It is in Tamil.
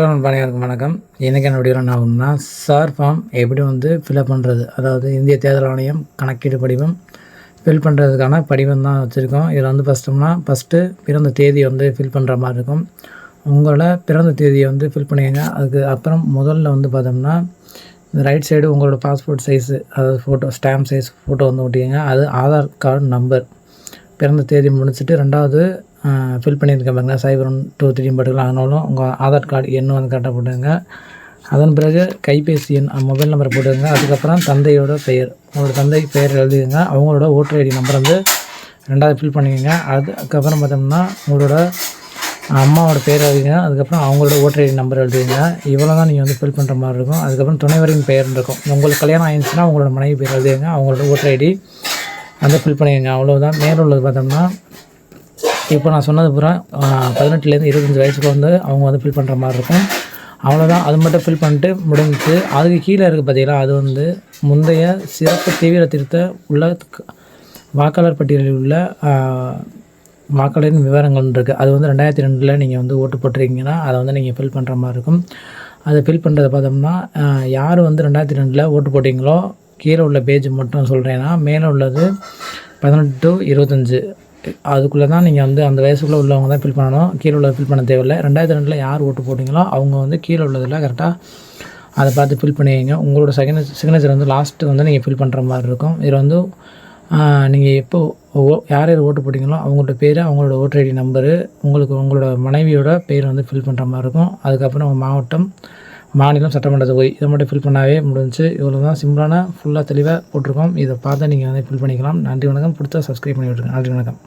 அனைவருக்கும் வணக்கம். இன்றைக்கான வீடியோவில் நான் ஒன்றா சார் ஃபார்ம் எப்படி ஃபில்அப் பண்ணுறது, அதாவது இந்திய தேர்தல் ஆணையம் கணக்கீடு படிவம் ஃபில் பண்ணுறதுக்கான படிவம் தான் வச்சுருக்கோம். இதில் ஃபஸ்ட்டு பிறந்த தேதி ஃபில் பண்ணுற மாதிரி இருக்கும். உங்களோட பிறந்த தேதியை ஃபில் பண்ணிக்கங்க. அதுக்கு அப்புறம் முதல்ல பார்த்தோம்னா இந்த ரைட் சைடு உங்களோட பாஸ்போர்ட் சைஸு, அதாவது ஃபோட்டோ ஸ்டாம்ப் சைஸ் ஃபோட்டோ ஒட்டிக்கங்க. அது ஆதார் கார்டு நம்பர் பிறந்த தேதி முடிச்சுட்டு ரெண்டாவது ஃபில் பண்ணியிருக்கேன் பாருங்கள், 0123 போட்டுக்கலாம். ஆனாலும் உங்கள் ஆதார் கார்டு எண் கரெக்டாக போட்டுங்க. அதன் பிறகு கைபேசி எண் மொபைல் நம்பரை போட்டுக்கோங்க. அதுக்கப்புறம் தந்தையோட பெயர், உங்களோட தந்தை பெயர் எழுதிக்கங்க. அவங்களோட ஓட்டர் ஐடி நம்பர் ரெண்டாவது ஃபில் பண்ணிக்கோங்க. அதுக்கப்புறம் பார்த்தோம்னா உங்களோட அம்மாவோட பேர் எழுதிங்க. அதுக்கப்புறம் அவங்களோட ஓட்டர் ஐடி நம்பர் எழுதிங்க. இவ்வளோ தான் நீங்கள் ஃபில் பண்ணுற மாதிரி இருக்கும். அதுக்கப்புறம் துணைவரின் பெயர் இருக்கும். உங்களுக்கு கல்யாணம் ஆயிடுச்சுன்னா உங்களோட மனைவி பேர் எழுதிங்க. அவங்களோட ஓட்டர் ஐடி ஃபில் பண்ணிக்கோங்க. அவ்வளோதான். மேலே உள்ளது பார்த்தோம்னா இப்போ நான் சொன்னது பூரா 18லேருந்து 25 வயசுக்கு அவங்க ஃபில் பண்ணுற மாதிரி இருக்கும். அவ்வளோதான். அது மட்டும் ஃபில் பண்ணிட்டு முடிஞ்சிச்சு. அதுக்கு கீழே இருக்குது பார்த்தீங்களா, அது முந்தைய சிறப்பு தீவிர திருத்த உள்ள வாக்காளர் பட்டியலில் உள்ள வாக்காளரின் விவரங்கள் இருக்குது. அது 2002 நீங்கள் ஓட்டு போட்டிருக்கீங்கன்னா அதை நீங்கள் ஃபில் பண்ணுற மாதிரி இருக்கும். அதை ஃபில் பண்ணுறதை பார்த்தோம்னா யார் 2002 ஓட்டு போட்டிங்களோ கீழே உள்ள பேஜ் மட்டும் சொல்கிறேன்னா, மேலே உள்ளது 18 to 25 அதுக்குள்ளே தான் நீங்கள் அந்த வயசுக்குள்ளே உள்ளவங்க தான் ஃபில் பண்ணணும். கீழே உள்ளது ஃபில் பண்ண தேவையில்லை. 2002 யார் ஓட்டு போட்டிங்களோ அவங்க கீழே உள்ளதில் கரெக்டாக அதை பார்த்து ஃபில் பண்ணிங்க. உங்களோட சிக்னேச்சர் லாஸ்ட்டு நீங்கள் ஃபில் பண்ணுற மாதிரி இருக்கும். இதில் நீங்கள் எப்போ யார் யார் ஓட்டு போட்டிங்களோ அவங்களோட பேர், அவங்களோட ஓட்டர் ஐடி நம்பரு, உங்களோட மனைவியோட பேர் ஃபில் பண்ணுற மாதிரி இருக்கும். அதுக்கப்புறம் மாவட்டம், மாநிலம், சட்டமன்ற தொகுதி இதை மட்டும் ஃபில் பண்ணாவே முடிஞ்சு. இவ்வளோ தான் சிம்பிளான ஃபுல்லாக தெளிவாக போட்டிருக்கோம். இதை பார்த்து நீங்கள் ஃபில் பண்ணிக்கலாம். நன்றி வணக்கம். பிடிச்சா சப்ஸ்கிரைப் பண்ணி விட்டுருங்க. நன்றி வணக்கம்.